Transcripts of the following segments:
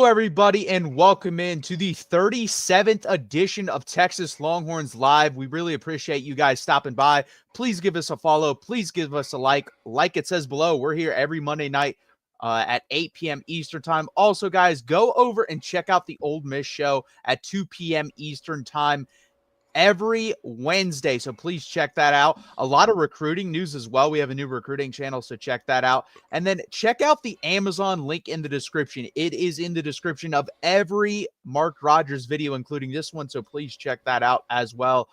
Hello, everybody, and welcome in to the 37th edition of Texas Longhorns Live. We really appreciate you guys stopping by. Please give us a follow. Please give us a like. Like it says below, we're here every Monday night at 8 p.m. Eastern time. Also, guys, go over and check out the Ole Miss show at 2 p.m. Eastern time every Wednesday. So please check that out. A lot of recruiting news as well. We have a new recruiting channel, so check that out. And then check out the Amazon link in the description. It is in the description of every Mark Rogers video, including this one. So please check that out as well.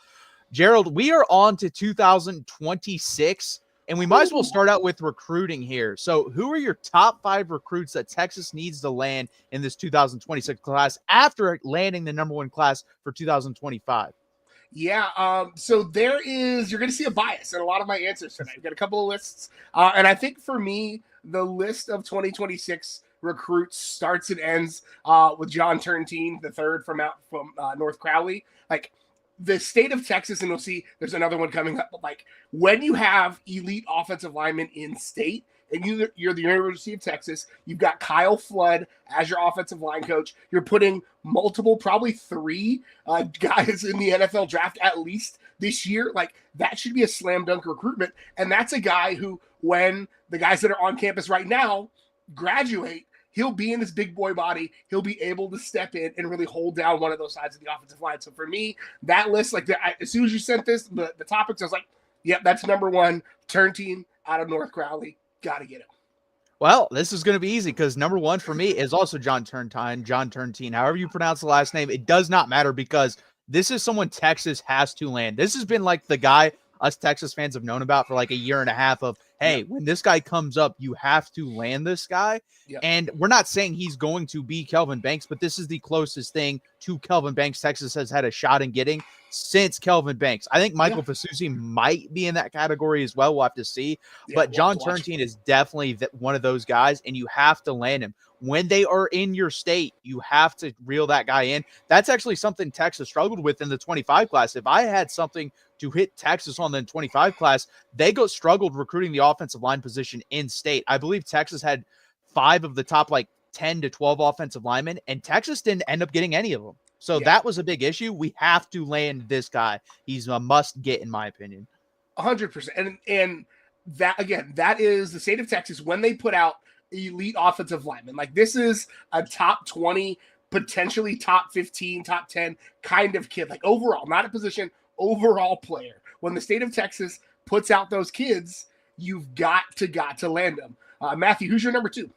Gerald, we are on to 2026. And we might as well start out with recruiting here. So who are your top 5 recruits that Texas needs to land in this 2026 class after landing the number 1 class for 2025? Yeah, so you're going to see a bias in a lot of my answers tonight. We've got a couple of lists. And I think for me, the list of 2026 recruits starts and ends with John Turntine, the third from North Crowley. Like, the state of Texas, and we'll see there's another one coming up, but like when you have elite offensive linemen in state, and you're the University of Texas, you've got Kyle Flood as your offensive line coach. You're putting multiple, probably 3 guys in the NFL draft at least this year. Like, that should be a slam dunk recruitment. And that's a guy who, when the guys that are on campus right now graduate, he'll be in his big boy body. He'll be able to step in and really hold down one of those sides of the offensive line. So for me, that list, as soon as you sent this, the topics, I was like, yep, that's number 1, Turntine out of North Crowley. Got to get him. Well, this is going to be easy because number 1 for me is also John Turntine. However you pronounce the last name, it does not matter because this is someone Texas has to land. This has been like the guy us Texas fans have known about for like a year and a half of, hey, when this guy comes up, you have to land this guy. Yep. And we're not saying he's going to be Kelvin Banks, but this is the closest thing to Kelvin Banks Texas has had a shot in getting since Kelvin Banks. I think Michael Fasusi might be in that category as well. We'll have to see. But John Turntine is definitely one of those guys, and you have to land him. When they are in your state, you have to reel that guy in. That's actually something Texas struggled with in the 25 class. If I had something to hit Texas on the 25 class, they struggled recruiting the offensive line position in state. I believe Texas had 5 of the top 10 to 12 offensive linemen, and Texas didn't end up getting any of them. So that was a big issue. We have to land this guy. He's a must get, in my opinion. 100%. And that, again, that is the state of Texas when they put out elite offensive linemen. Like, this is a top 20, potentially top 15, top 10 kind of kid. Like, overall, not a position, overall player. When the state of Texas puts out those kids, you've got to land them. Matthew, who's your number 2?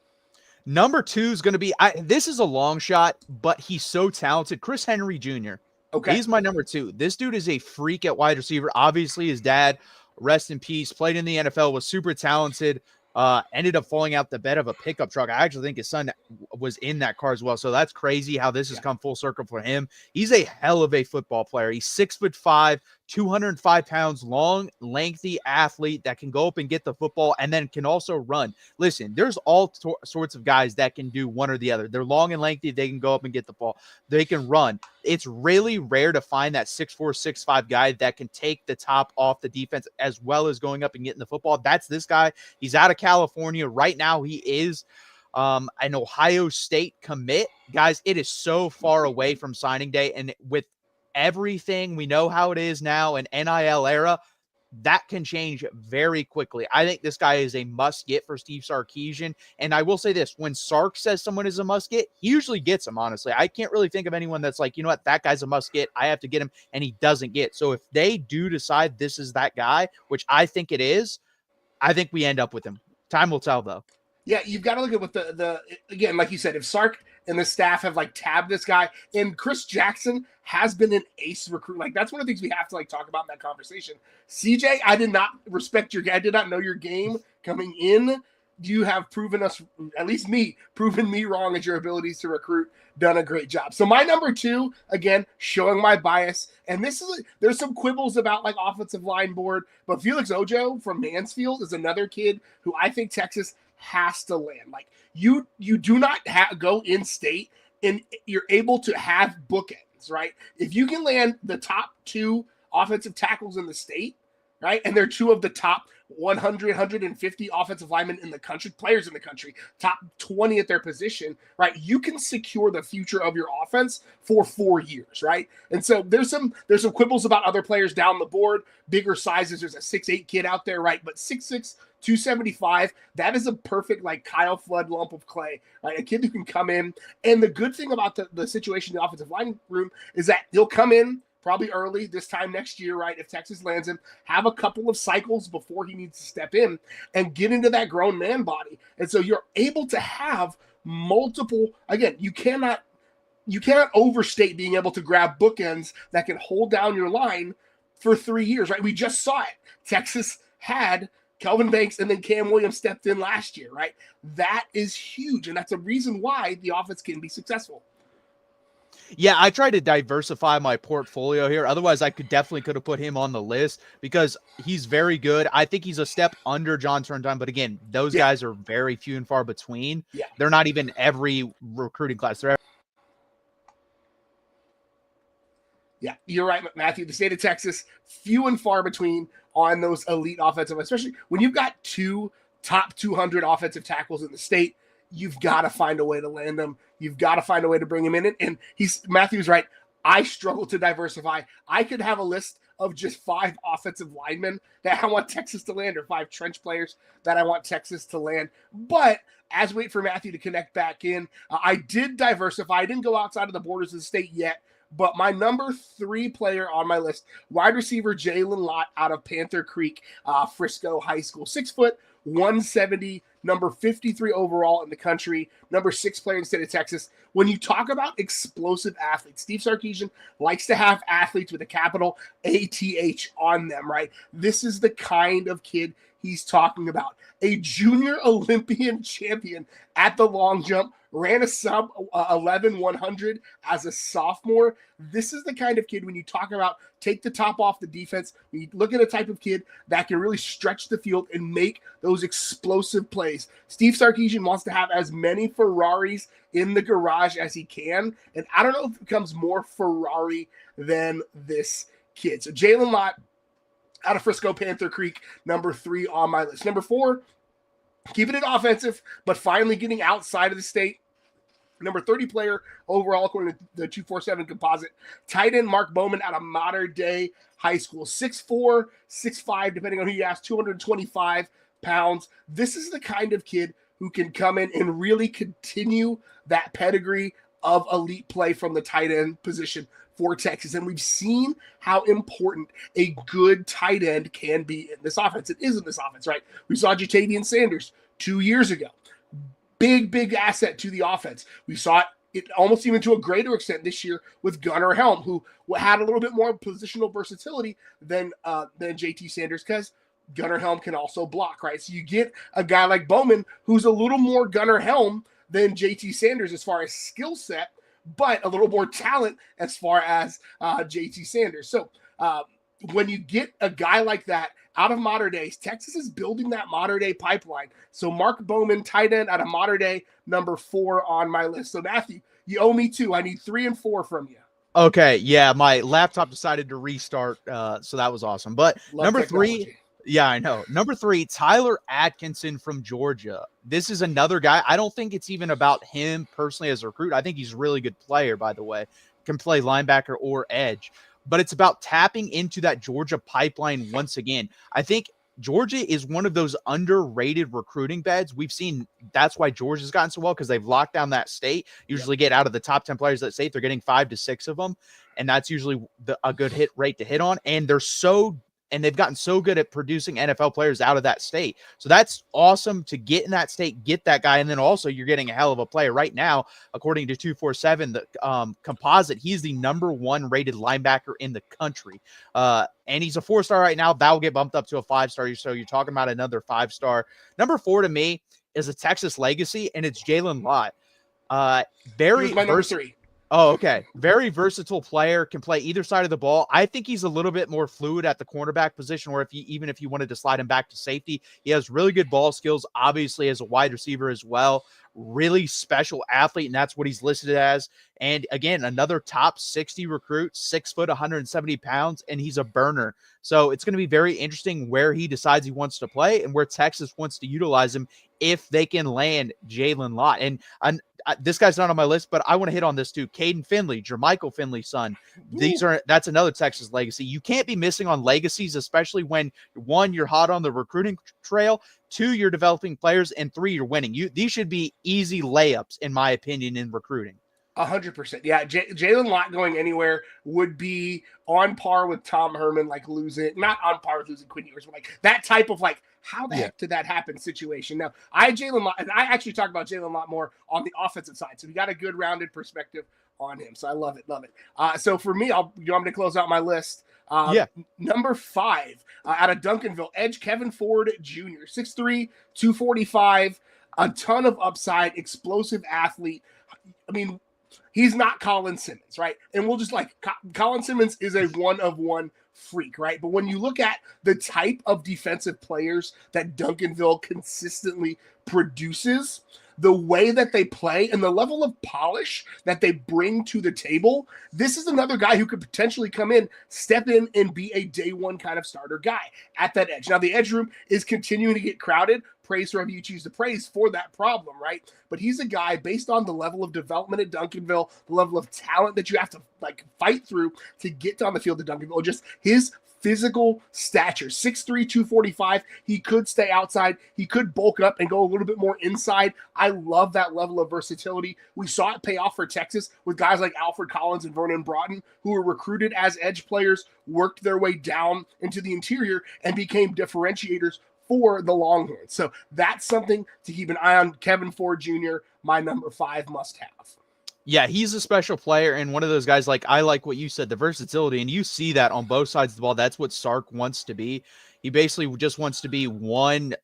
Number 2 is going to be, this is a long shot, but he's so talented. Chris Henry Jr. Okay. He's my number 2. This dude is a freak at wide receiver. Obviously, his dad, rest in peace, played in the NFL, was super talented. Ended up falling out the bed of a pickup truck. I actually think his son was in that car as well. So that's crazy how this has come full circle for him. He's a hell of a football player. He's 6'5", 205 pounds, long, lengthy athlete that can go up and get the football and then can also run. Listen, there's all sorts of guys that can do one or the other. They're long and lengthy. They can go up and get the ball. They can run. It's really rare to find that 6'4", 6'5" guy that can take the top off the defense as well as going up and getting the football. That's this guy. He's out of California. Right now, he is an Ohio State commit. Guys, it is so far away from signing day, and with everything we know how it is now in NIL era, that can change very quickly. I think this guy is a must get for Steve Sarkisian. And I will say this, when Sark says someone is a must get, he usually gets him, honestly. I can't really think of anyone that's like, you know what, that guy's a must get. I have to get him, and he doesn't get. So if they do decide this is that guy, which I think it is, I think we end up with him. Time will tell, though. Yeah, you've got to look at what the again, like you said, if Sark and the staff have tabbed this guy, and Chris Jackson has been an ace recruit. Like, that's one of the things we have to talk about in that conversation. CJ, I did not respect I did not know your game coming in. You have proven us, at least me, proven me wrong at your abilities to recruit. Done a great job. So my number 2, again, showing my bias. And there's some quibbles about offensive line board, but Felix Ojo from Mansfield is another kid who I think Texas has to land. Like, you do not go in state and you're able to have bookends, right? If you can land the top 2 offensive tackles in the state, right, and they're 2 of the top 100, 150 offensive linemen in the country, players in the country, top 20 at their position, right? You can secure the future of your offense for 4 years, right? And so there's some quibbles about other players down the board, bigger sizes. There's a 6'8" kid out there, right? But 6'6", 275, that is a perfect like Kyle Flood lump of clay, right? A kid who can come in. And the good thing about the situation in the offensive line room is that he'll come in probably early this time next year, right? If Texas lands him, have a couple of cycles before he needs to step in and get into that grown man body. And so you're able to have multiple, again, you cannot overstate being able to grab bookends that can hold down your line for 3 years, right? We just saw it. Texas had Kelvin Banks and then Cam Williams stepped in last year, right? That is huge. And that's a reason why the offense can be successful. Yeah, I tried to diversify my portfolio here. Otherwise, I could have put him on the list because he's very good. I think he's a step under John Turntime, but again, those guys are very few and far between. Yeah. They're not even every recruiting class. Yeah, you're right, Matthew. The state of Texas, few and far between on those elite offensive, especially when you've got 2 top 200 offensive tackles in the state. You've got to find a way to land them. You've got to find a way to bring him in. And Matthew's right. I struggle to diversify. I could have a list of just 5 offensive linemen that I want Texas to land, or 5 trench players that I want Texas to land. But as we wait for Matthew to connect back in, I did diversify. I didn't go outside of the borders of the state yet. But my number 3 player on my list, wide receiver Jalen Lott out of Panther Creek, Frisco High School. 6 foot, 170, number 53 overall in the country, number 6 player in the state of Texas. When you talk about explosive athletes, Steve Sarkisian likes to have athletes with a capital ATH on them, right? This is the kind of kid he's talking about. A junior Olympian champion at the long jump, ran a sub 11-100 as a sophomore. This is the kind of kid, when you talk about take the top off the defense, when you look at a type of kid that can really stretch the field and make those explosive plays. Steve Sarkisian wants to have as many Ferraris in the garage as he can. And I don't know if it becomes more Ferrari than this kid. So Jalen Lott out of Frisco Panther Creek, number 3 on my list. Number 4, keeping it offensive, but finally getting outside of the state. Number 30 player overall, according to the 247 composite, tight end Mark Bowman out of Mater Dei High School. 6'4", 6'5", depending on who you ask, 225 pounds. This is the kind of kid who can come in and really continue that pedigree of elite play from the tight end position for Texas. And we've seen how important a good tight end can be in this offense. It is in this offense, right? We saw Jatavian Sanders 2 years ago. Big asset to the offense. We saw it almost even to a greater extent this year with Gunnar Helm, who had a little bit more positional versatility than JT Sanders, because Gunnar Helm can also block, right? So you get a guy like Bowman who's a little more Gunnar Helm than JT Sanders as far as skill set, but a little more talent as far as JT Sanders. So when you get a guy like that out of Mater Dei, Texas is building that Mater Dei pipeline. So Mark Bowman, tight end out of Mater Dei, number 4 on my list. So Matthew, you owe me 2. I need 3 and 4 from you. Okay, yeah, my laptop decided to restart, so that was awesome. But Love number technology. 3, yeah, I know. Number 3, Tyler Atkinson from Georgia. This is another guy. I don't think it's even about him personally as a recruit. I think he's a really good player, by the way. Can play linebacker or edge. But it's about tapping into that Georgia pipeline once again. I think Georgia is one of those underrated recruiting beds. We've seen that's why Georgia's gotten so well, because they've locked down that state. Usually get out of the top 10 players that state, they're getting 5 to 6 of them. And that's usually a good hit rate to hit on. And they've gotten so good at producing NFL players out of that state. So that's awesome to get in that state, get that guy. And then also you're getting a hell of a player right now. According to 247, the composite, he's the number 1 rated linebacker in the country. And he's a 4-star right now. That'll get bumped up to a 5-star. So you're talking about another 5-star. Number 4 to me is a Texas legacy, and it's Jalen Lott. Very my number 3. Oh, okay. Very versatile player, can play either side of the ball. I think he's a little bit more fluid at the cornerback position, or even if you wanted to slide him back to safety, he has really good ball skills, obviously as a wide receiver as well. really special athlete, and that's what he's listed as. And again, another top 60 recruit, 6 foot, 170 pounds, and he's a burner. So it's going to be very interesting where he decides he wants to play and where Texas wants to utilize him if they can land Jalen Lott. And this guy's not on my list, but I want to hit on this too. Caden Finley, Jermichael Finley's son. That's another Texas legacy. You can't be missing on legacies, especially when, one, you're hot on the recruiting trail, two, you're developing players, and three, you're winning. These should be easy layups, in my opinion, in recruiting. 100%. Yeah, Jalen Lott going anywhere would be on par with Tom Herman, like not on par with losing Quinn Ewers, but like that type of like, how the heck did that happen situation? Now, I actually talk about Jalen Lott more on the offensive side, so we got a good rounded perspective on him. So I love it. So for me, you want me to close out my list? Number 5 out of Duncanville, edge Kevin Ford Jr., 6'3", 245, a ton of upside, explosive athlete. I mean, he's not Colin Simmons, right? And we'll just Colin Simmons is a one-of-one freak, right? But when you look at the type of defensive players that Duncanville consistently produces, the way that they play and the level of polish that they bring to the table, this is another guy who could potentially come in, step in, and be a day one kind of starter guy at that edge. Now, the edge room is continuing to get crowded. Praise whoever you choose to praise for that problem, right? But he's a guy, based on the level of development at Duncanville, the level of talent that you have to fight through to get on the field at Duncanville, just his physical stature, 6'3", 245. He could stay outside. He could bulk up and go a little bit more inside. I love that level of versatility. We saw it pay off for Texas with guys like Alfred Collins and Vernon Broughton, who were recruited as edge players, worked their way down into the interior, and became differentiators for the Longhorns. So that's something to keep an eye on. Kevin Ford Jr., my number 5 must-have. Yeah, he's a special player, and one of those guys, I like what you said, the versatility, and you see that on both sides of the ball. That's what Sark wants to be. He basically just wants to be one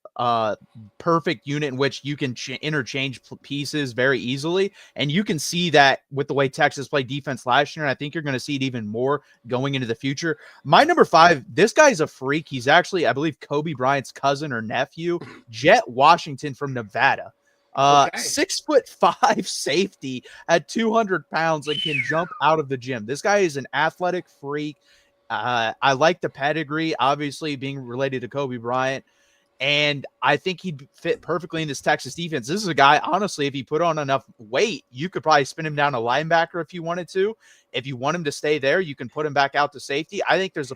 perfect unit in which you can interchange pieces very easily, and you can see that with the way Texas played defense last year, and I think you're going to see it even more going into the future. My number 5, this guy's a freak. He's actually, I believe, Kobe Bryant's cousin or nephew, Jet Washington from Nevada. 6'5" safety at 200 pounds and can jump out of the gym. This guy is an athletic freak. I like the pedigree, obviously being related to Kobe Bryant, and I think he'd fit perfectly in this Texas defense. This is a guy, honestly, if he put on enough weight, you could probably spin him down to linebacker if you wanted to. If you want him to stay there, you can put him back out to safety. I think there's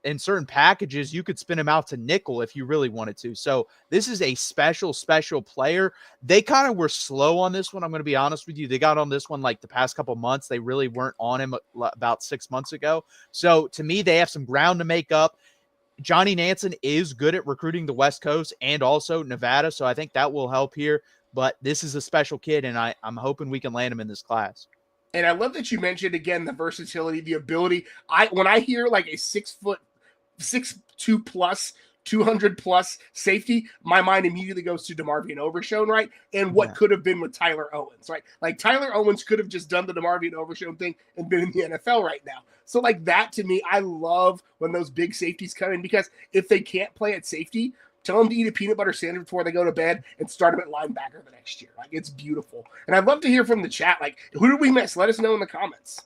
in certain packages, you could spin him out to nickel if you really wanted to. So this is a special player. They kind of were slow on this one. I'm going to be honest with you. They got on this one the past couple months. They really weren't on him about 6 months ago. So to me, they have some ground to make up. Johnny Nansen is good at recruiting the West Coast and also Nevada. So I think that will help here. But this is a special kid, and I'm hoping we can land him in this class. And I love that you mentioned, again, the versatility, the ability. When I hear a 6'2" plus, 200 plus safety, my mind immediately goes to DeMarvion Overshone, right? And what could have been with Tyler Owens, right? Tyler Owens could have just done the DeMarvion Overshone thing and been in the NFL right now. So that, to me, I love when those big safeties come in, because if they can't play at safety, tell them to eat a peanut butter sandwich before they go to bed and start them at linebacker the next year. It's beautiful. And I'd love to hear from the chat. Who did we miss? Let us know in the comments.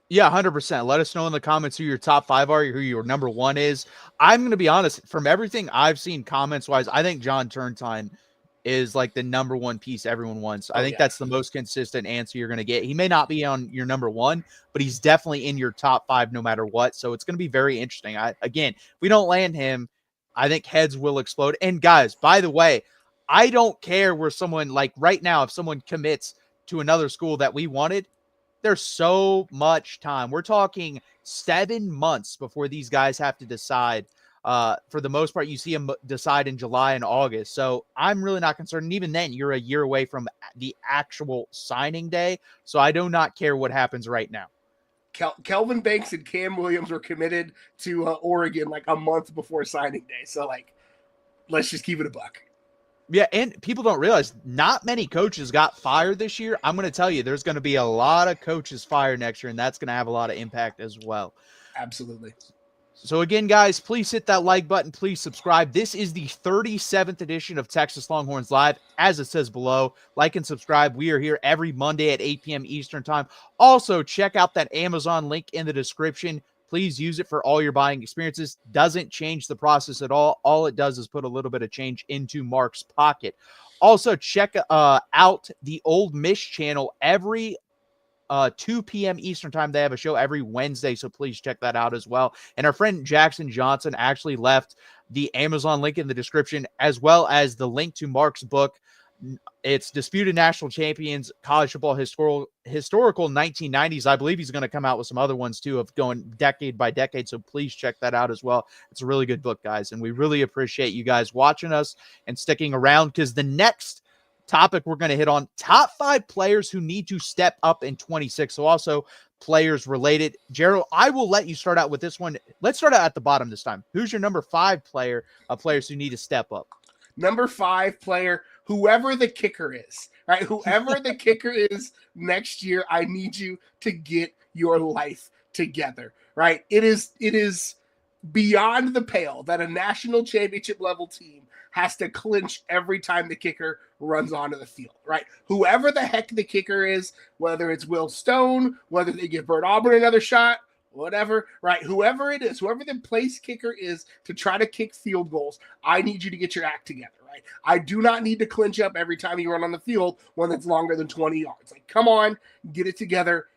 Yeah, 100%. Let us know in the comments who your top 5 are, who your number 1 is. I'm going to be honest, from everything I've seen comments-wise, I think John Turntine is the number 1 piece everyone wants. I think that's the most consistent answer you're going to get. He may not be on your number 1, but he's definitely in your top 5 no matter what. So it's going to be very interesting. Again, if we don't land him, I think heads will explode. And guys, by the way, I don't care where someone, right now, if someone commits to another school that we wanted, there's so much time. We're talking 7 months before these guys have to decide. For the most part, you see them decide in July and August. So I'm really not concerned. And even then, you're a year away from the actual signing day. So I do not care what happens right now. Kelvin Banks and Cam Williams were committed to Oregon a month before signing day. So let's just keep it a buck. Yeah, and people don't realize not many coaches got fired this year. I'm going to tell you, there's going to be a lot of coaches fired next year, and that's going to have a lot of impact as well. Absolutely. So again, guys, please hit that like button. Please subscribe. This is the 37th edition of Texas Longhorns Live. As it says below, like and subscribe. We are here every Monday at 8 p.m. Eastern Time. Also, check out that Amazon link in the description. Please use it for all your buying experiences. Doesn't change the process at all. All it does is put a little bit of change into Mark's pocket. Also, check out the Old Miss channel every 2 p.m. Eastern Time. They have a show every Wednesday, so please check that out as well. And our friend Jackson Johnson actually left the Amazon link in the description, as well as the link to Mark's book. It's Disputed National Champions, College Football Historical 1990s. I believe he's going to come out with some other ones too, of going decade by decade, so please check that out as well. It's a really good book, guys, and we really appreciate you guys watching us and sticking around, because the next topic we're going to hit on, top 5 players who need to step up in 26. So also players related. Gerald, I will let you start out with this one. Let's start out at the bottom this time. Who's your number 5 player of players who need to step up? Number 5 player, whoever the kicker is, right? Whoever the kicker is next year, I need you to get your life together, right? It is beyond the pale that a national championship level team has to clinch every time the kicker runs onto the field, right? Whoever the heck the kicker is, whether it's Will Stone, whether they give Bert Auburn another shot, whatever, right? Whoever it is, whoever the place kicker is to try to kick field goals, I need you to get your act together, right? I do not need to clinch up every time you run on the field when it's longer than 20 yards. Like, come on, get it together.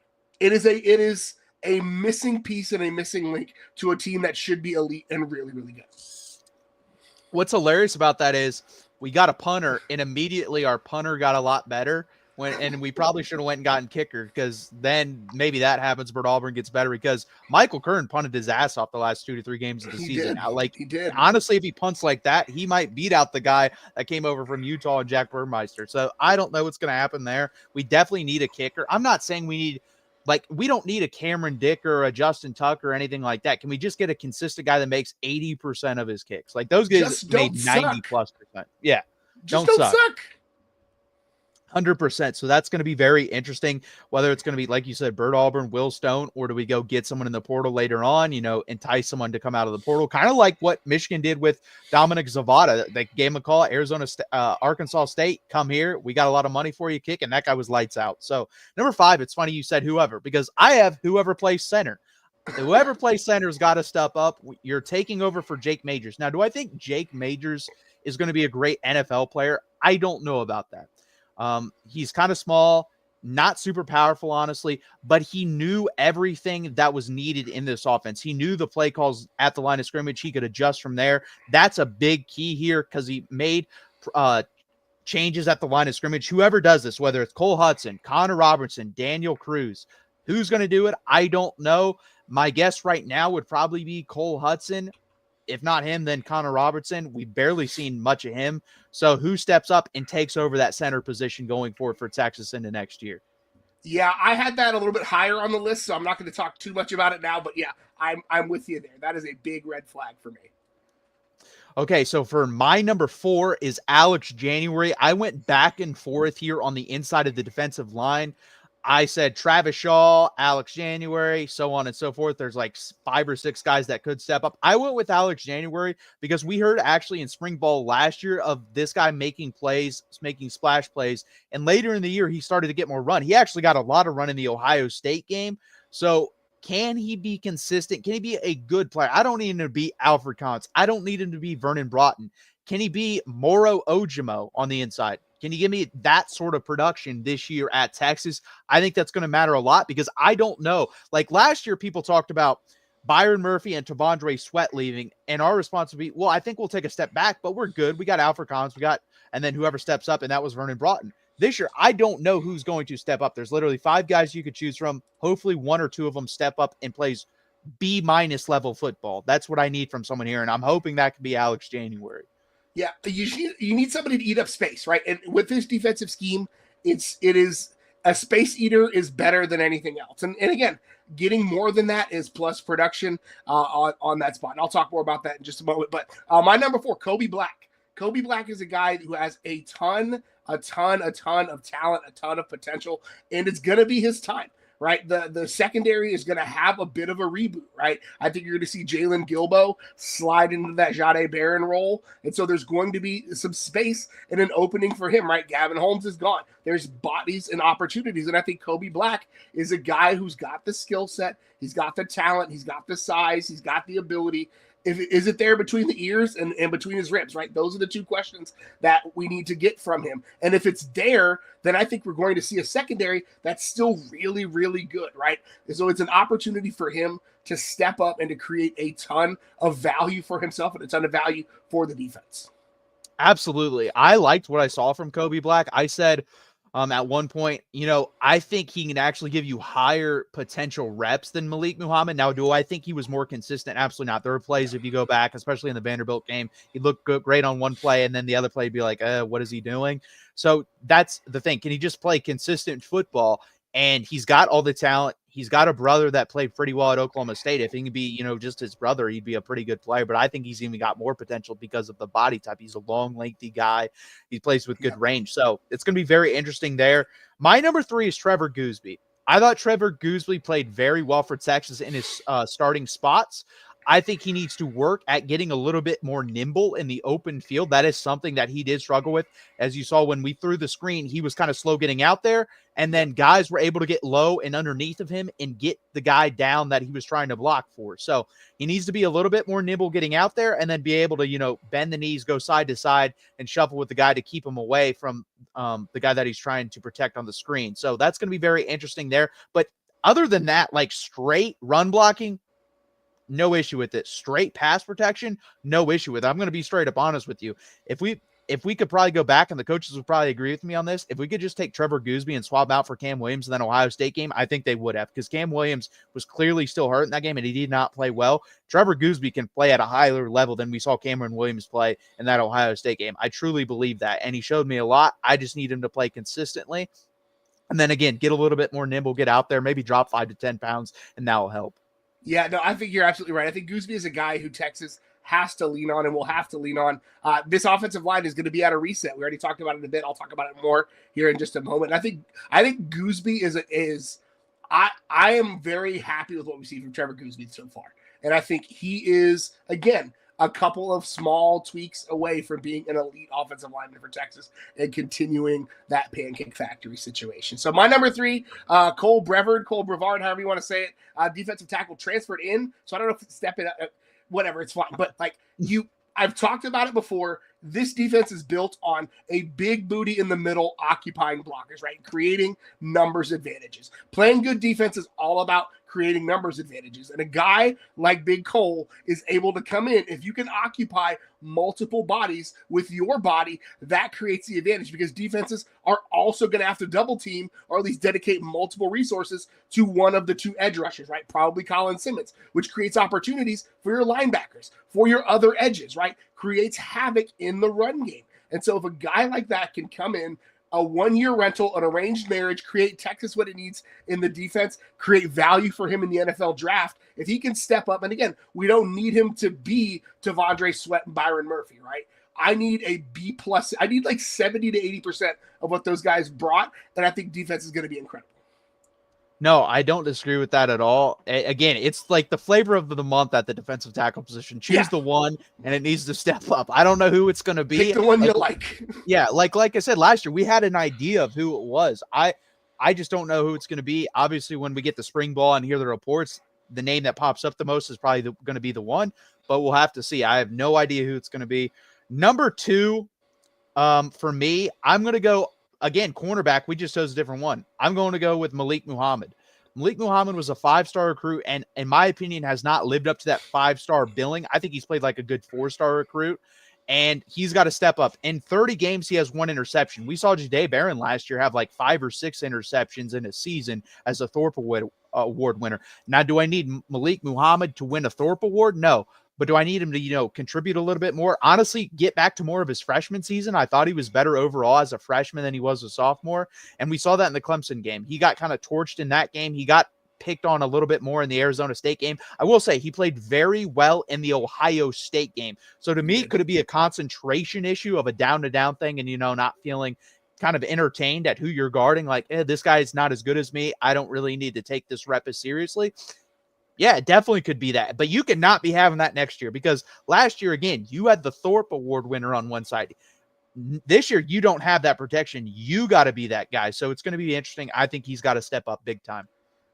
It is a missing piece and a missing link to a team that should be elite and really, really good. What's hilarious about that is we got a punter, and immediately our punter got a lot better. And we probably should have went and gotten kicker, because then maybe that happens. Bert Auburn gets better, because Michael Kern punted his ass off the last 2 to 3 games of the season. He did. Honestly, if he punts like that, he might beat out the guy that came over from Utah and Jack Burmeister. So I don't know what's going to happen there. We definitely need a kicker. I'm not saying we don't need a Cameron Dick or a Justin Tucker or anything like that. Can we just get a consistent guy that makes 80% of his kicks? Like, those guys made 90+%. Yeah. Just don't suck. 100%. So that's going to be very interesting, whether it's going to be, like you said, Bert Auburn, Will Stone, or do we go get someone in the portal later on, entice someone to come out of the portal, kind of like what Michigan did with Dominic Zavada. They gave him a call, Arkansas State, come here. We got a lot of money for you, kick, and that guy was lights out. So number 5, it's funny you said whoever, because I have whoever plays center. Whoever plays center's got to step up. You're taking over for Jake Majors. Now, do I think Jake Majors is going to be a great NFL player? I don't know about that. He's kind of small, not super powerful, honestly, but he knew everything that was needed in this offense. He knew the play calls at the line of scrimmage. He could adjust from there. That's a big key here, because he made changes at the line of scrimmage. Whoever does this, whether it's Cole Hudson, Connor Robertson, Daniel Cruz, who's going to do it? I don't know. My guess right now would probably be Cole Hudson. If not him, then Connor Robertson. We've barely seen much of him. So who steps up and takes over that center position going forward for Texas into next year? Yeah, I had that a little bit higher on the list, so I'm not going to talk too much about it now. But yeah, I'm with you there. That is a big red flag for me. Okay, so for my number 4 is Alex January. I went back and forth here on the inside of the defensive line. I said Travis Shaw, Alex January, so on and so forth. There's like 5 or 6 guys that could step up. I went with Alex January because we heard actually in spring ball last year of this guy making plays, making splash plays. And later in the year, he started to get more run. He actually got a lot of run in the Ohio State game. So can he be consistent? Can he be a good player? I don't need him to be Alfred Collins. I don't need him to be Vernon Broughton. Can he be Moro Ojimo on the inside? Can you give me that sort of production this year at Texas? I think that's going to matter a lot, because I don't know. Like last year, people talked about Byron Murphy and Tavondre Sweat leaving, and our response would be, well, I think we'll take a step back, but we're good. We got Alfred Collins, and then whoever steps up, and that was Vernon Broughton. This year, I don't know who's going to step up. There's literally 5 guys you could choose from. Hopefully 1 or 2 of them step up and plays B- level football. That's what I need from someone here, and I'm hoping that could be Alex January. Yeah, you need somebody to eat up space, right? And with this defensive scheme, it is a space eater is better than anything else. And again, getting more than that is plus production on that spot. And I'll talk more about that in just a moment. But my number 4, Kobe Black. Kobe Black is a guy who has a ton of talent, a ton of potential, and it's going to be his time. right? The secondary is going to have a bit of a reboot, right? I think you're going to see Jalen Gilbo slide into that Jahdae Barron role. And so there's going to be some space and an opening for him, right? Gavin Holmes is gone. There's bodies and opportunities. And I think Kobe Black is a guy who's got the skill set. He's got the talent. He's got the size. He's got the ability. Is it there between the ears and between his ribs, right? Those are the two questions that we need to get from him. And if it's there, then I think we're going to see a secondary that's still really, really good, right? And so it's an opportunity for him to step up and to create a ton of value for himself and a ton of value for the defense. Absolutely. I liked what I saw from Kobe Black. I said at one point, I think he can actually give you higher potential reps than Malik Muhammad. Now, do I think he was more consistent? Absolutely not. There were plays, if you go back, especially in the Vanderbilt game, he looked great on one play, and then the other play would be like, what is he doing? So that's the thing. Can he just play consistent football? And he's got all the talent. He's got a brother that played pretty well at Oklahoma State. If he can be, just his brother, he'd be a pretty good player. But I think he's even got more potential because of the body type. He's a long, lengthy guy. He plays with good range. So it's going to be very interesting there. My number 3 is Trevor Goosby. I thought Trevor Goosby played very well for Texas in his starting spots. I think he needs to work at getting a little bit more nimble in the open field. That is something that he did struggle with. As you saw when we threw the screen, he was kind of slow getting out there, and then guys were able to get low and underneath of him and get the guy down that he was trying to block for. So he needs to be a little bit more nimble getting out there and then be able to, bend the knees, go side to side, and shuffle with the guy to keep him away from the guy that he's trying to protect on the screen. So that's going to be very interesting there. But other than that, like straight run blocking, no issue with it. Straight pass protection, no issue with it. I'm going to be straight up honest with you. If we could probably go back, and the coaches would probably agree with me on this, if we could just take Trevor Goosby and swap out for Cam Williams in that Ohio State game, I think they would have, because Cam Williams was clearly still hurt in that game, and he did not play well. Trevor Goosby can play at a higher level than we saw Cameron Williams play in that Ohio State game. I truly believe that, and he showed me a lot. I just need him to play consistently. And then, again, get a little bit more nimble, get out there, maybe drop 5 to 10 pounds, and that will help. Yeah, no, I think you're absolutely right. I think Goosby is a guy who Texas has to lean on and will have to lean on. This offensive line is going to be at a reset. We already talked about it a bit. I'll talk about it more here in just a moment. And I think Goosby I am very happy with what we see from Trevor Goosby so far. And I think he is, again, a couple of small tweaks away from being an elite offensive lineman for Texas and continuing that pancake factory situation. So my number 3, Cole Brevard, however you want to say it, defensive tackle, transferred in. So I don't know if it's stepping up, whatever, it's fine. But I've talked about it before. This defense is built on a big booty in the middle, occupying blockers, right? Creating numbers advantages. Playing good defense is all about creating numbers advantages. And a guy like Big Cole is able to come in. If you can occupy multiple bodies with your body, that creates the advantage, because defenses are also going to have to double team or at least dedicate multiple resources to one of the 2 edge rushers, right? Probably Colin Simmons, which creates opportunities for your linebackers, for your other edges, right? Creates havoc in the run game. And so if a guy like that can come in, a 1-year rental, an arranged marriage, create Texas what it needs in the defense, create value for him in the NFL draft. If he can step up, and again, we don't need him to be Tavondre Sweat and Byron Murphy, right? I need a B+. I need like 70 to 80% of what those guys brought, and I think defense is going to be incredible. No, I don't disagree with that at all. Again, it's like the flavor of the month at the defensive tackle position. Choose the one, and it needs to step up. I don't know who it's going to be. Pick the one you like. Yeah, like I said last year, we had an idea of who it was. I just don't know who it's going to be. Obviously, when we get the spring ball and hear the reports, the name that pops up the most is probably going to be the one, but we'll have to see. I have no idea who it's going to be. Number 2, for me, I'm going to go, again, cornerback. We just chose a different one. I'm going to go with Malik Muhammad. Malik Muhammad was a 5-star recruit, and in my opinion, has not lived up to that 5-star billing. I think he's played like a good 4-star recruit, and he's got to step up. In 30 games, he has 1 interception. We saw Jahdae Barron last year have like 5 or 6 interceptions in a season as a Thorpe Award winner. Now, do I need Malik Muhammad to win a Thorpe Award? No. But do I need him to, contribute a little bit more? Honestly, get back to more of his freshman season. I thought he was better overall as a freshman than he was a sophomore. And we saw that in the Clemson game. He got kind of torched in that game. He got picked on a little bit more in the Arizona State game. I will say he played very well in the Ohio State game. So to me, could it be a concentration issue of a down-to-down thing and, not feeling kind of entertained at who you're guarding, like, this guy is not as good as me, I don't really need to take this rep as seriously. Yeah, it definitely could be that. But you cannot be having that next year, because last year, again, you had the Thorpe Award winner on one side. This year, you don't have that protection. You got to be that guy. So it's going to be interesting. I think he's got to step up big time.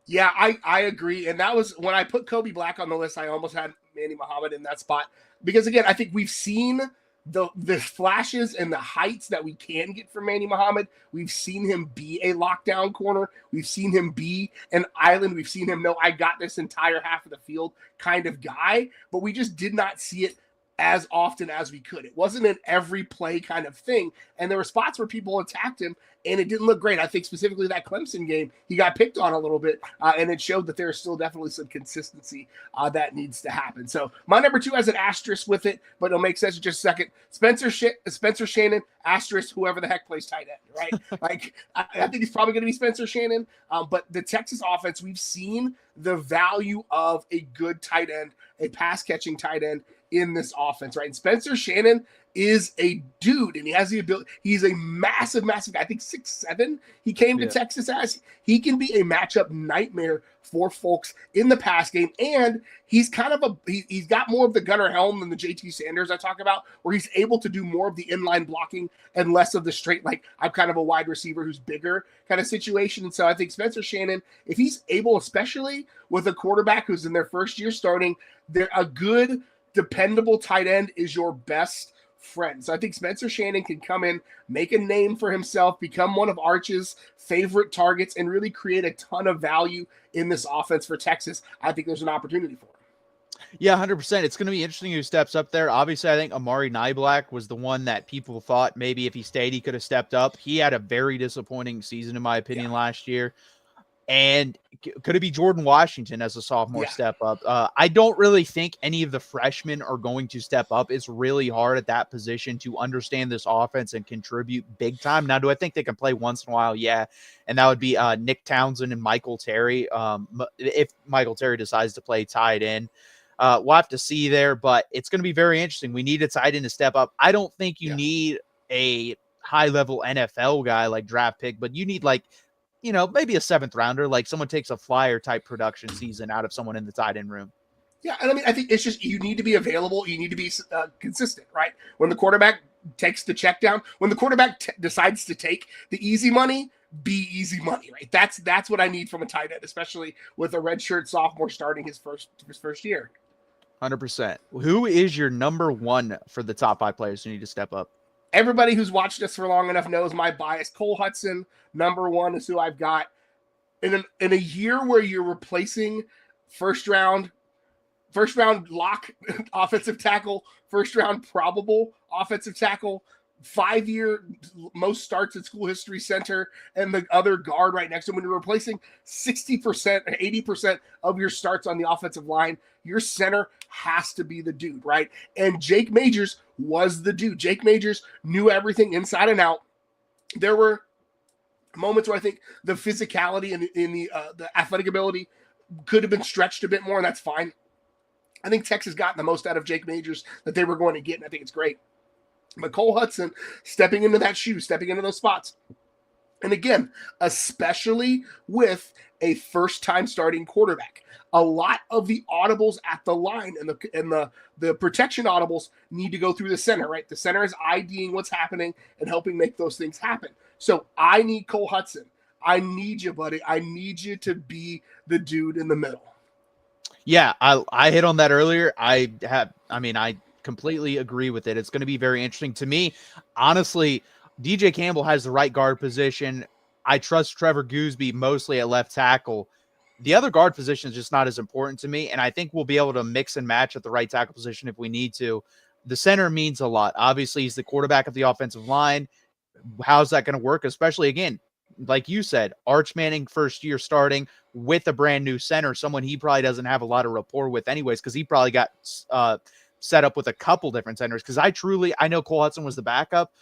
Yeah, I agree. And that was when I put Kobe Black on the list, I almost had Manny Muhammad in that spot. Because again, I think we've seen the flashes and the heights that we can get from Manny Muhammad. We've seen him be a lockdown corner. We've seen him be an island. We've seen him know I got this entire half of the field kind of guy, but we just did not see it as often as we could. It wasn't an every play kind of thing. And there were spots where people attacked him and it didn't look great. I think specifically that Clemson game, he got picked on a little bit, and it showed that there's still definitely some consistency that needs to happen. So my number 2 has an asterisk with it, but it'll make sense in just a second. Spencer Shannon, asterisk, whoever the heck plays tight end, right? Like, I think it's probably going to be Spencer Shannon, but the Texas offense, we've seen the value of a good tight end, a pass-catching tight end in this offense, right? And Spencer Shannon is a dude, and he has the ability. He's a massive guy. I think 6'7". He came to Texas as. He can be a matchup nightmare for folks in the pass game, and he's kind of he's got more of the Gunnar Helm than the JT Sanders I talk about, where he's able to do more of the inline blocking and less of the straight, like, I'm kind of a wide receiver who's bigger kind of situation. And so I think Spencer Shannon, if he's able, especially with a quarterback who's in their first year starting, they're a good, dependable tight end is your best friend. So I think Spencer Shannon can come in, make a name for himself, become one of Arch's favorite targets, and really create a ton of value in this offense for Texas. I think there's an opportunity for him. Yeah, 100%. It's going to be interesting who steps up there. Obviously, I think Amari Niblack was the one that people thought maybe if he stayed, he could have stepped up. He had a very disappointing season, in my opinion, last year. And could it be Jordan Washington as a sophomore step up? I don't really think any of the freshmen are going to step up. It's really hard at that position to understand this offense and contribute big time. Now, do I think they can play once in a while? Yeah. And that would be Nick Townsend and Michael Terry. If Michael Terry decides to play tight end, we'll have to see there, but it's going to be very interesting. We need a tight end to step up. I don't think you need a high-level NFL guy like draft pick, but you need, like, maybe a 7th rounder, like someone takes a flyer type production season out of someone in the tight end room. Yeah, and I mean, I think it's just you need to be available. You need to be consistent, right? When the quarterback takes the check down, when the quarterback decides to take the easy money, be easy money, right? That's what I need from a tight end, especially with a redshirt sophomore starting his first year. 100%. Who is your number 1 for the top 5 players who need to step up? Everybody who's watched us for long enough knows my bias. Cole Hudson, number 1, is who I've got. In a year where you're replacing first round lock offensive tackle, first round probable offensive tackle, 5-year most starts in school history center, and the other guard right next to him, when you're replacing 60% or 80% of your starts on the offensive line, your center has to be the dude, right? And Jake Majors was the dude. Jake Majors knew everything inside and out. There were moments where I think the physicality and the athletic ability could have been stretched a bit more, and that's fine. I think Texas got the most out of Jake Majors that they were going to get, and I think it's great. But Cole Hudson stepping into that shoe, stepping into those spots. And again, especially with a first-time starting quarterback, a lot of the audibles at the line and the protection audibles need to go through the center, right? The center is IDing what's happening and helping make those things happen. So I need Cole Hudson. I need you, buddy. I need you to be the dude in the middle. Yeah, I hit on that earlier. I completely agree with it. It's going to be very interesting to me. Honestly, DJ Campbell has the right guard position. I trust Trevor Gooseby mostly at left tackle. The other guard position is just not as important to me, and I think we'll be able to mix and match at the right tackle position if we need to. The center means a lot. Obviously, he's the quarterback of the offensive line. How's that going to work? Especially, again, like you said, Arch Manning first year starting with a brand new center, someone he probably doesn't have a lot of rapport with anyways, because he probably got set up with a couple different centers. Because I know Cole Hudson was the backup,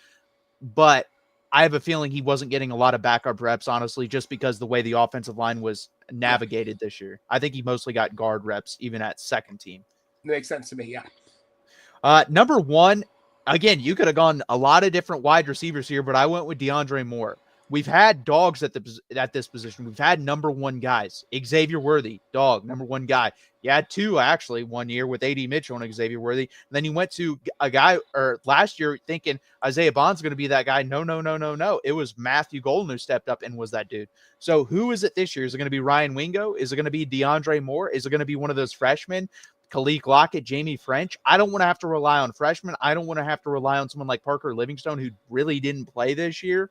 but I have a feeling he wasn't getting a lot of backup reps, honestly, just because the way the offensive line was navigated this year. I think he mostly got guard reps, even at second team. Makes sense to me, yeah. Number 1, Again, you could have gone a lot of different wide receivers here, but I went with DeAndre Moore. We've had dogs at this position. We've had number one guys. Xavier Worthy, dog, number one guy. You had two actually 1 year with AD Mitchell and Xavier Worthy. And then you went to a guy, or last year thinking Isaiah Bond's going to be that guy. No. It was Matthew Golden who stepped up and was that dude. So who is it this year? Is it going to be Ryan Wingo? Is it going to be DeAndre Moore? Is it going to be one of those freshmen? Khalil Lockett, Jamie French. I don't want to have to rely on freshmen. I don't want to have to rely on someone like Parker Livingstone, who really didn't play this year.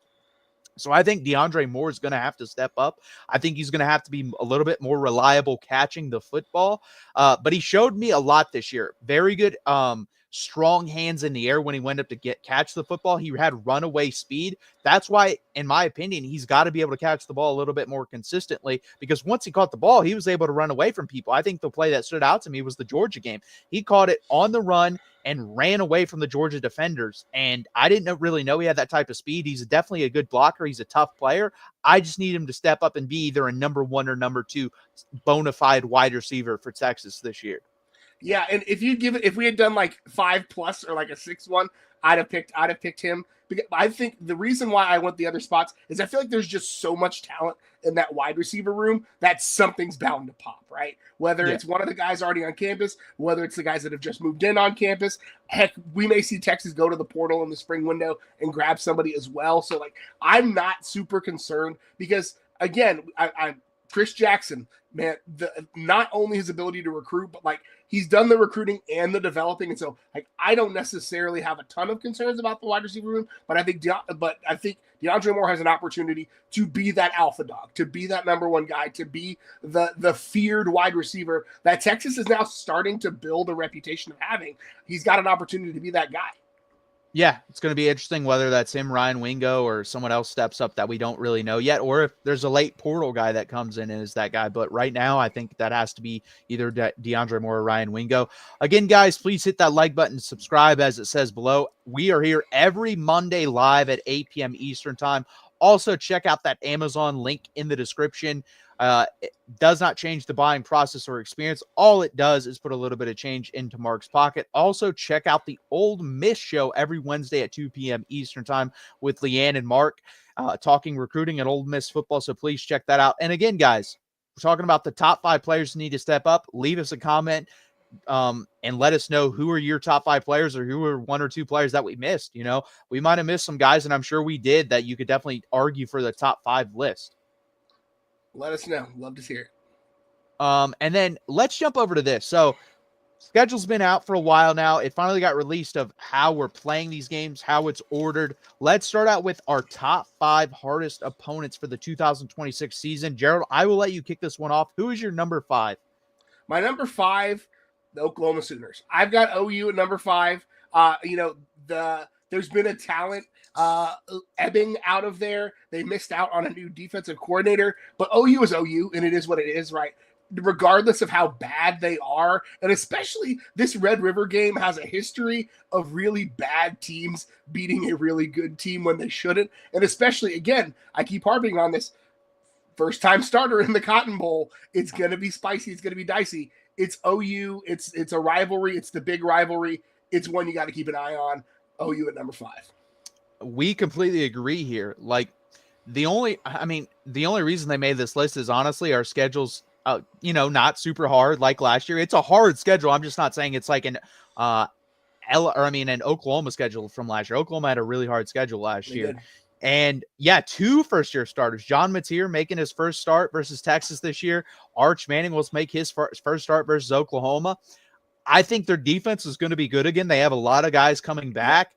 So I think DeAndre Moore is going to have to step up. I think he's going to have to be a little bit more reliable catching the football. But he showed me a lot this year. Very good strong hands in the air when he went up to catch the football. He had runaway speed. That's why, in my opinion, he's got to be able to catch the ball a little bit more consistently, because once he caught the ball, he was able to run away from people. I think the play that stood out to me was the Georgia game. He caught it on the run and ran away from the Georgia defenders. And I didn't really know he had that type of speed. He's definitely a good blocker. He's a tough player. I just need him to step up and be either a number one or number two bona fide wide receiver for Texas this year. Yeah, and if we had done like 5+ or like a 6-1, I'd have picked him. Because I think the reason why I went the other spots is I feel like there's just so much talent in that wide receiver room that something's bound to pop, right? Whether it's one of the guys already on campus, whether it's the guys that have just moved in on campus. Heck, we may see Texas go to the portal in the spring window and grab somebody as well. So like, I'm not super concerned because again, I'm Chris Jackson, man, not only his ability to recruit, but like he's done the recruiting and the developing. And so like, I don't necessarily have a ton of concerns about the wide receiver room, but I think DeAndre Moore has an opportunity to be that alpha dog, to be that number one guy, to be the feared wide receiver that Texas is now starting to build a reputation of having. He's got an opportunity to be that guy. Yeah, it's going to be interesting whether that's him, Ryan Wingo, or someone else steps up that we don't really know yet, or if there's a late portal guy that comes in and is that guy. But right now, I think that has to be either DeAndre Moore or Ryan Wingo. Again, guys, please hit that like button, subscribe as it says below. We are here every Monday live at 8 p.m. Eastern time. Also, check out that Amazon link in the description. It does not change the buying process or experience. All it does is put a little bit of change into Mark's pocket. Also, check out the Ole Miss show every Wednesday at 2 p.m. Eastern time with Leanne and Mark talking recruiting and Ole Miss football. So please check that out. And again, guys, we're talking about the top 5 players who need to step up. Leave us a comment and let us know who are your top 5 players or who are 1 or 2 players that we missed. You know, we might have missed some guys, and I'm sure we did, that you could definitely argue for the top 5 list. Let us know. Love to hear it. And then let's jump over to this. So schedule's been out for a while now. It finally got released of how we're playing these games, how it's ordered. Let's start out with our top 5 hardest opponents for the 2026 season. Gerald, I will let you kick this one off. Who is your number 5? My number 5, the Oklahoma Sooners. I've got OU at number 5. There's been a talent ebbing out of there. They missed out on a new defensive coordinator, but OU is OU, and it is what it is, right? Regardless of how bad they are, and especially this Red River game has a history of really bad teams beating a really good team when they shouldn't. And especially, again, I keep harping on this, first-time starter in the Cotton Bowl. It's going to be spicy. It's going to be dicey. It's OU. It's a rivalry. It's the big rivalry. It's one you got to keep an eye on. OU at number 5. We completely agree here. Like the only reason they made this list is honestly our schedule's, not super hard like last year. It's a hard schedule. I'm just not saying it's like an Oklahoma schedule from last year. Oklahoma had a really hard schedule last year. And yeah, 2 first-year starters. John Mateer making his first start versus Texas this year. Arch Manning will make his first start versus Oklahoma. I think their defense is going to be good again. They have a lot of guys coming back.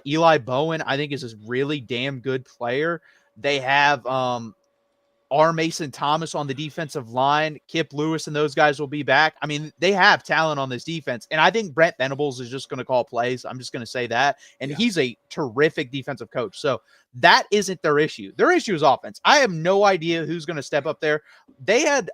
Eli Bowen, I think, is a really damn good player. They have R. Mason Thomas on the defensive line. Kip Lewis and those guys will be back. I mean, they have talent on this defense. And I think Brent Venables is just going to call plays. I'm just going to say that. And he's a terrific defensive coach. So that isn't their issue. Their issue is offense. I have no idea who's going to step up there. They had,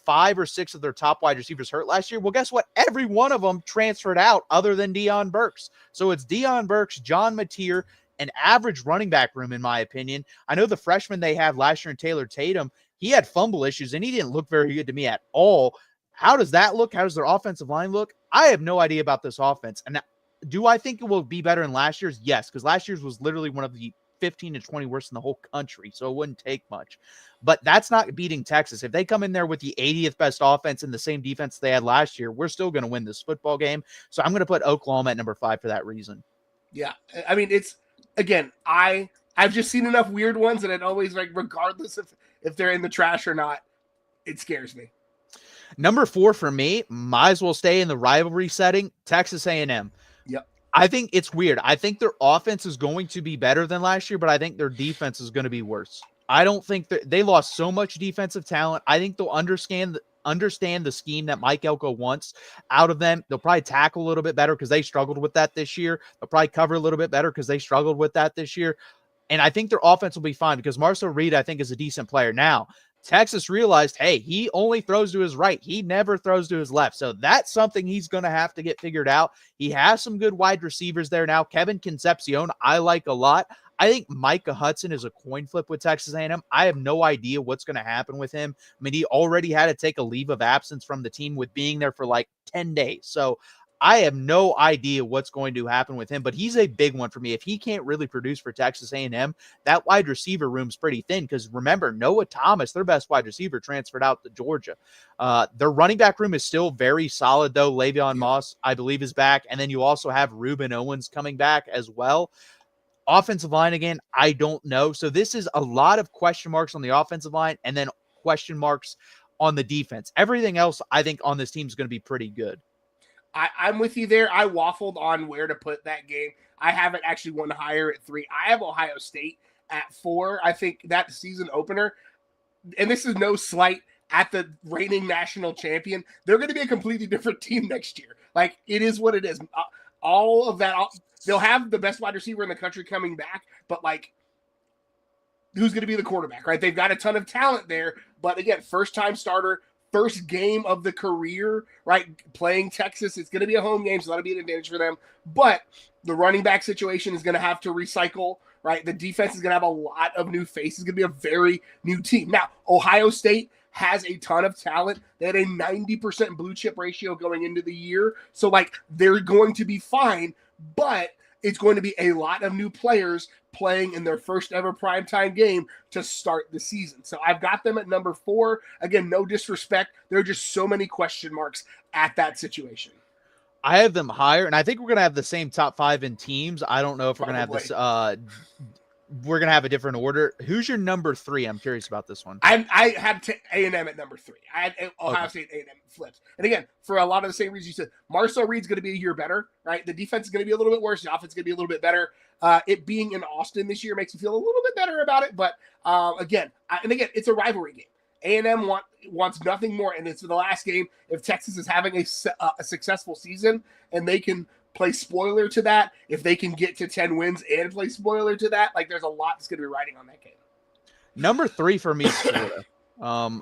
5 or 6 of their top wide receivers hurt last year? Well, guess what? Every one of them transferred out other than Deion Burks. So it's Deion Burks, John Mateer, an average running back room, in my opinion. I know the freshman they had last year in Taylor Tatum, he had fumble issues, and he didn't look very good to me at all. How does that look? How does their offensive line look? I have no idea about this offense. And Do I think it will be better than last year's? Yes, because last year's was literally one of the 15 to 20 worst in the whole country, so it wouldn't take much. But that's not beating Texas. If they come in there with the 80th best offense and the same defense they had last year, we're still going to win this football game. So I'm going to put Oklahoma at number 5 for that reason. Yeah, I mean, it's, again, I've just seen enough weird ones, and it always, like, regardless if they're in the trash or not, it scares me. Number 4 for me, might as well stay in the rivalry setting, Texas A&M. Yep. I think it's weird. I think their offense is going to be better than last year, but I think their defense is going to be worse. I don't think that they lost so much defensive talent. I think they'll understand the scheme that Mike Elko wants out of them. They'll probably tackle a little bit better because they struggled with that this year. They'll probably cover a little bit better because they struggled with that this year. And I think their offense will be fine because Marcel Reed, I think, is a decent player. Now, Texas realized, hey, he only throws to his right. He never throws to his left. So that's something he's going to have to get figured out. He has some good wide receivers there now. Kevin Concepcion, I like a lot. I think Micah Hudson is a coin flip with Texas A&M. I have no idea what's going to happen with him. I mean, he already had to take a leave of absence from the team with being there for like 10 days. So I have no idea what's going to happen with him, but he's a big one for me. If he can't really produce for Texas A&M, that wide receiver room's pretty thin because remember, Noah Thomas, their best wide receiver, transferred out to Georgia. Their running back room is still very solid, though. Le'Veon Moss, I believe, is back, and then you also have Reuben Owens coming back as well. Offensive line, again, I don't know. So this is a lot of question marks on the offensive line and then question marks on the defense. Everything else, I think, on this team is going to be pretty good. I'm with you there. I waffled on where to put that game. I have it actually one higher at 3. I have Ohio State at 4. I think that season opener, and this is no slight at the reigning national champion, they're going to be a completely different team next year. Like, it is what it is. All of that, they'll have the best wide receiver in the country coming back, but, like, who's going to be the quarterback, right? They've got a ton of talent there, but again, first-time starter, first game of the career, right? Playing Texas, it's going to be a home game, so that'll be an advantage for them. But the running back situation is going to have to recycle, right? The defense is going to have a lot of new faces. It's going to be a very new team. Now, Ohio State has a ton of talent. They had a 90% blue chip ratio going into the year. So, like, they're going to be fine, but it's going to be a lot of new players playing in their first ever primetime game to start the season. So I've got them at number 4. Again, no disrespect. There are just so many question marks at that situation. I have them higher, and I think we're going to have the same top 5 in teams. I don't know if we're going to have this. We're going to have a different order. Who's your number 3? I'm curious about this one. I had A&M at number 3. I had Ohio State A&M flips. And again, for a lot of the same reasons you said, Marcel Reed's going to be a year better, right? The defense is going to be a little bit worse. The offense is going to be a little bit better. It being in Austin this year makes me feel a little bit better about it. But again, it's a rivalry game. A&M wants nothing more, and it's the last game. If Texas is having a successful season and they can play spoiler to that, if they can get to 10 wins and play spoiler to that, like, there's a lot that's going to be riding on that game. Number 3 for me is Florida.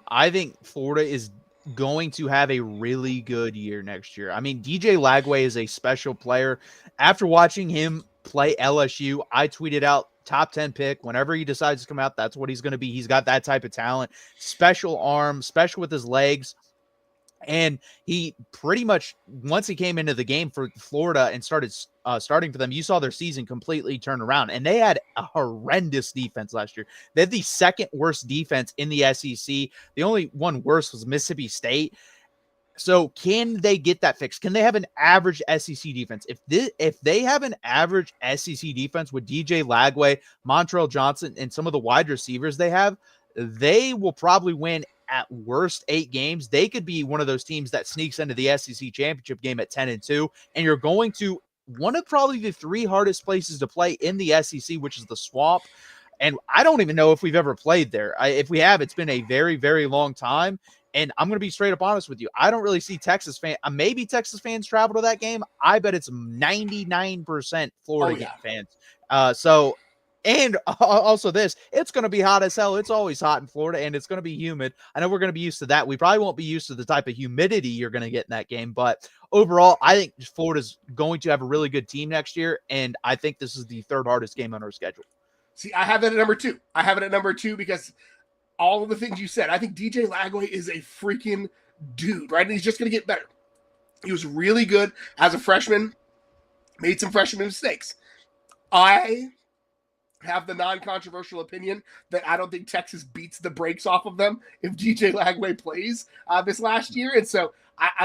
I think Florida is going to have a really good year next year. I mean, DJ Lagway is a special player. After watching him play LSU, I tweeted out top 10 pick. Whenever he decides to come out, that's what he's going to be. He's got that type of talent, special arm, special with his legs. And he pretty much, once he came into the game for Florida and started starting for them, you saw their season completely turn around. And they had a horrendous defense last year. They had the second worst defense in the SEC. The only one worse was Mississippi State. So can they get that fixed? Can they have an average SEC defense? If they have an average SEC defense with DJ Lagway, Montrell Johnson, and some of the wide receivers they have, they will probably win at worst 8 games. They could be one of those teams that sneaks into the SEC championship game at 10-2, and you're going to one of probably the 3 hardest places to play in the SEC, which is the Swamp. And I don't even know if we've ever played there. If we have, it's been a very, very long time. And I'm going to be straight up honest with you. I don't really see Texas fans. Maybe Texas fans travel to that game. I bet it's 99% Florida fans. And also this, it's going to be hot as hell. It's always hot in Florida, and it's going to be humid. I know we're going to be used to that. We probably won't be used to the type of humidity you're going to get in that game. But overall, I think Florida's going to have a really good team next year, and I think this is the 3rd hardest game on our schedule. See, I have it at number 2. I have it at number 2 because all of the things you said. I think DJ Lagway is a freaking dude, right? And he's just going to get better. He was really good as a freshman. made some freshman mistakes. I have the non-controversial opinion that I don't think Texas beats the brakes off of them if DJ Lagway plays this last year. And so,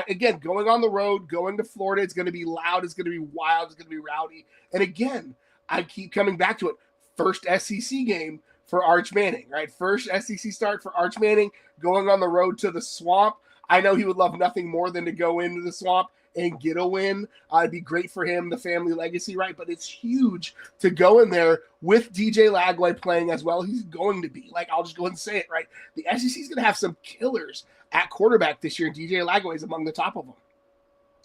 again, going on the road, going to Florida, it's going to be loud, it's going to be wild, it's going to be rowdy. And again, I keep coming back to it. First SEC game for Arch Manning, right? First SEC start for Arch Manning, going on the road to the Swamp. I know he would love nothing more than to go into the Swamp and get a win. It'd be great for him, the family legacy, right? But it's huge to go in there with DJ Lagway playing as well. He's going to be. Like, I'll just go ahead and say it, right? The SEC is going to have some killers at quarterback this year, and DJ Lagway is among the top of them.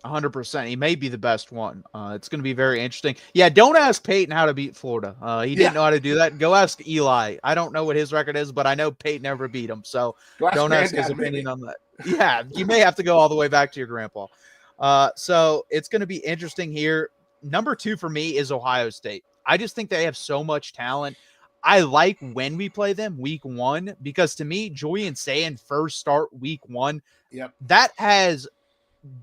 100%. He may be the best one. It's going to be very interesting. Yeah, don't ask Peyton how to beat Florida. He didn't know how to do that. Go ask Eli. I don't know what his record is, but I know Peyton never beat him. So don't ask his opinion on that. Yeah, you may have to go all the way back to your grandpa. So it's going to be interesting here. Number 2 for me is Ohio State. I just think they have so much talent. I like when we play them week 1, because to me, Julian Sayin first start week 1. Yep. That has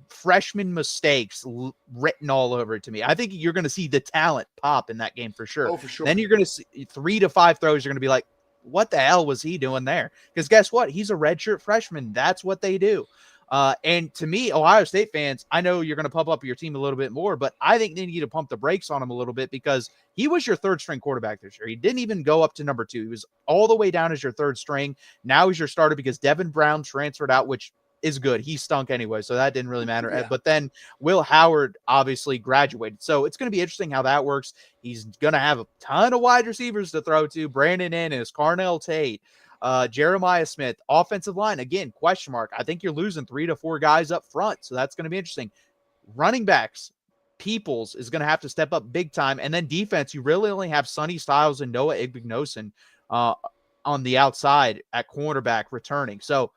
freshman mistakes written all over it to me. I think you're going to see the talent pop in that game for sure. Oh, for sure. Then you're going to see 3 to 5 throws. You're going to be like, what the hell was he doing there? Because guess what? He's a redshirt freshman. That's what they do. And to me, Ohio State fans, I know you're going to pump up your team a little bit more, but I think they need to pump the brakes on him a little bit, because he was your 3rd string quarterback this year. He didn't even go up to number 2. He was all the way down as your 3rd string. Now he's your starter because Devin Brown transferred out, which is good. He stunk anyway, so that didn't really matter. Yeah. But then Will Howard obviously graduated. So it's going to be interesting how that works. He's going to have a ton of wide receivers to throw to. Brandon Ennis, Carnell Tate, Jeremiah Smith. Offensive line, again, question mark. I think you're losing 3 to 4 guys up front, so that's going to be interesting. Running backs, Peoples is going to have to step up big time. And then defense, you really only have Sonny Styles and Noah Igbenogson on the outside at cornerback returning. So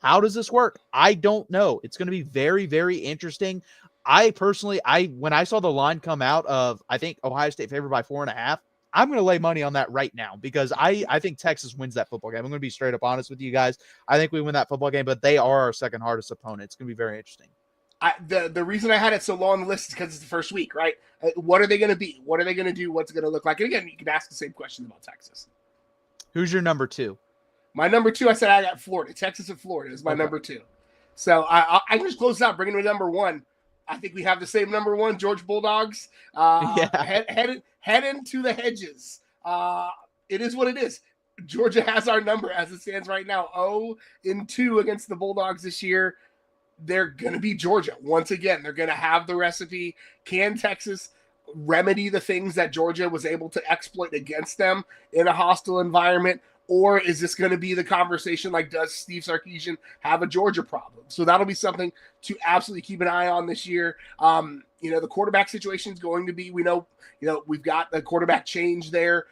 how does this work? I don't know. It's going to be very, very interesting. I personally, when I saw the line come out of, I think Ohio State favored by 4.5, I'm going to lay money on that right now, because I think Texas wins that football game. I'm going to be straight up honest with you guys. I think we win that football game, but they are our 2nd hardest opponent. It's going to be very interesting. The reason I had it so low on the list is because it's the first week, right? What are they going to be? What are they going to do? What's it going to look like? And again, you can ask the same questions about Texas. Who's your number 2? My number 2, I said I got Florida. Texas and Florida is my number 2. So I can just close it out, bringing to number 1. I think we have the same number 1, Georgia Bulldogs. Head into the hedges. It is what it is. Georgia has our number as it stands right now. 0-2 against the Bulldogs this year. They're going to be Georgia. Once again, they're going to have the recipe. Can Texas remedy the things that Georgia was able to exploit against them in a hostile environment? Or is this going to be the conversation like, does Steve Sarkisian have a Georgia problem? So that'll be something to absolutely keep an eye on this year. The quarterback situation is going to be, we know, we've got the quarterback change there.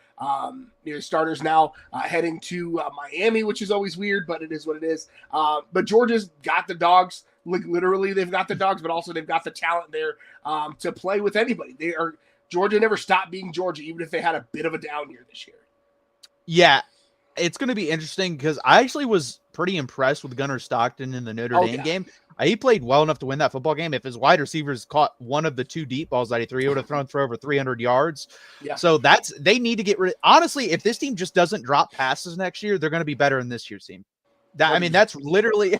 Starters now heading to Miami, which is always weird, but it is what it is. But Georgia's got the dogs. Literally, they've got the dogs, but also they've got the talent there to play with anybody. Georgia never stopped being Georgia, even if they had a bit of a down year this year. Yeah. It's going to be interesting because I actually was pretty impressed with Gunnar Stockton in the Notre Dame game. He played well enough to win that football game. If his wide receivers caught one of the 2 deep balls that he threw, he would have thrown for over 300 yards. Yeah. So they need to get rid. Honestly, if this team just doesn't drop passes next year, they're going to be better than this year's team. That's literally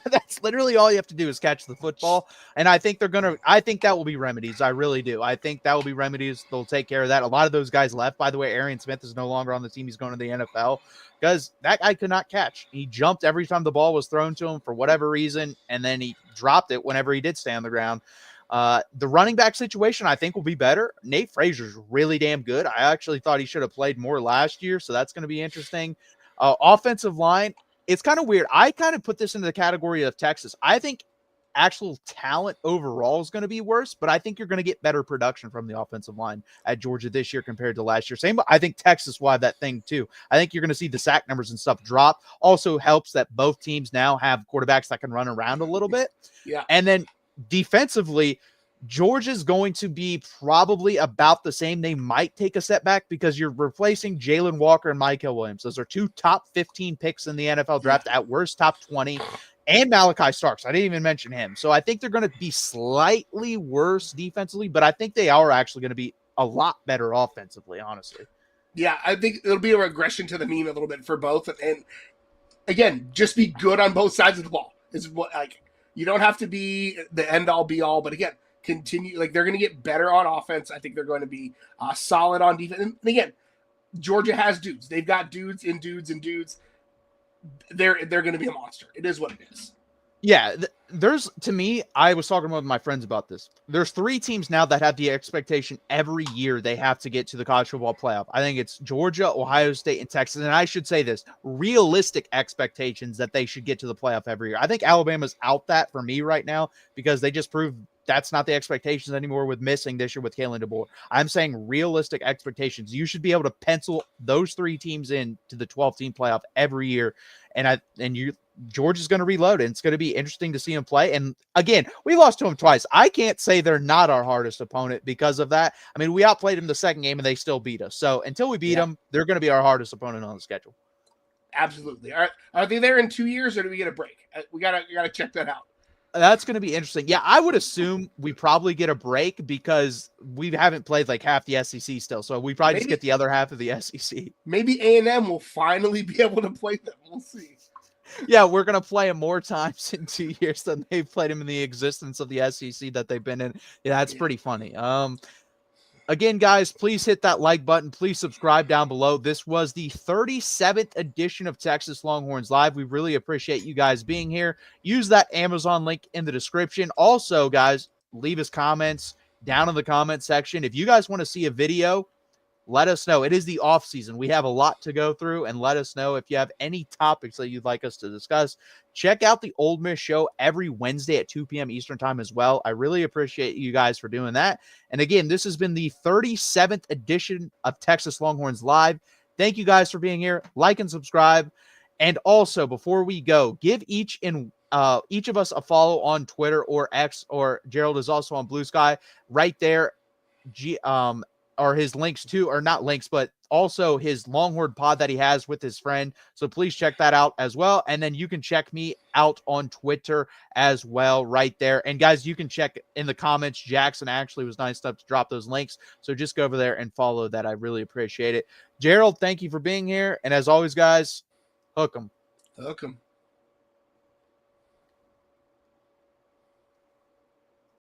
all you have to do is catch the football. And I think I think that will be remedies. I really do. I think that will be remedies. They'll take care of that. A lot of those guys left, by the way. Arian Smith is no longer on the team. He's going to the NFL because that guy could not catch. He jumped every time the ball was thrown to him for whatever reason. And then he dropped it whenever he did stay on the ground. The running back situation, I think, will be better. Nate Frazier's really damn good. I actually thought he should have played more last year. So that's going to be interesting. Offensive line. It's kind of weird. I kind of put this into the category of Texas. I think actual talent overall is going to be worse, but I think you're going to get better production from the offensive line at Georgia this year compared to last year. Same, I think Texas will have that thing too. I think you're going to see the sack numbers and stuff drop. Also helps that both teams now have quarterbacks that can run around a little bit. Yeah. And then defensively, Georgia's going to be probably about the same. They might take a step back because you're replacing Jalen Walker and Michael Williams. Those are 2 top 15 picks in the NFL draft, at worst top 20. And Malachi Starks. I didn't even mention him. So I think they're going to be slightly worse defensively, but I think they are actually going to be a lot better offensively, honestly. Yeah, I think it'll be a regression to the mean a little bit for both. And again, just be good on both sides of the ball. Is what, like, you don't have to be the end all be all, but again, continue. Like, they're going to get better on offense. I think they're going to be solid on defense. And again, Georgia has dudes. They've got dudes and dudes and dudes. They're going to be a monster. It is what it is. Yeah, there's, to me, I was talking with my friends about this. There's 3 teams now that have the expectation every year they have to get to the college football playoff. I think it's Georgia, Ohio State, and Texas. And I should say this, realistic expectations that they should get to the playoff every year. I think Alabama's out that for me right now because they just proved that's not the expectations anymore with missing this year with Kalen DeBoer. I'm saying realistic expectations. You should be able to pencil those 3 teams in to the 12-team playoff every year. Georgia's going to reload, and it's going to be interesting to see him play. And again, we lost to him twice. I can't say they're not our hardest opponent because of that. I mean, we outplayed them the second game, and they still beat us. So until we beat them, they're going to be our hardest opponent on the schedule. Absolutely. Are they there in 2 years, or do we get a break? We gotta check that out. That's going to be interesting. Yeah, I would assume we probably get a break because we haven't played like half the SEC still. So we probably just get the other half of the SEC. Maybe A&M will finally be able to play them. We'll see. Yeah, we're going to play them more times in 2 years than they've played them in the existence of the SEC that they've been in. Yeah, that's pretty funny. Again, guys, please hit that like button. Please subscribe down below. This was the 37th edition of Texas Longhorns Live. We really appreciate you guys being here. Use that Amazon link in the description. Also, guys, leave us comments down in the comment section. If you guys want to see a video, let us know. It is the off season. We have a lot to go through, and let us know if you have any topics that you'd like us to discuss. Check out the Ole Miss show every Wednesday at 2 p.m. Eastern time as well. I really appreciate you guys for doing that. And again, this has been the 37th edition of Texas Longhorns Live. Thank you guys for being here. Like and subscribe. And also, before we go, give each of us a follow on Twitter or X, or Gerald is also on Blue Sky right there. Or his links too, or not links, but also his Longhorn pod that he has with his friend. So please check that out as well. And then you can check me out on Twitter as well right there. And guys, you can check in the comments. Jackson actually was nice enough to drop those links. So just go over there and follow that. I really appreciate it. Gerald, thank you for being here. And as always, guys, hook 'em. Hook 'em.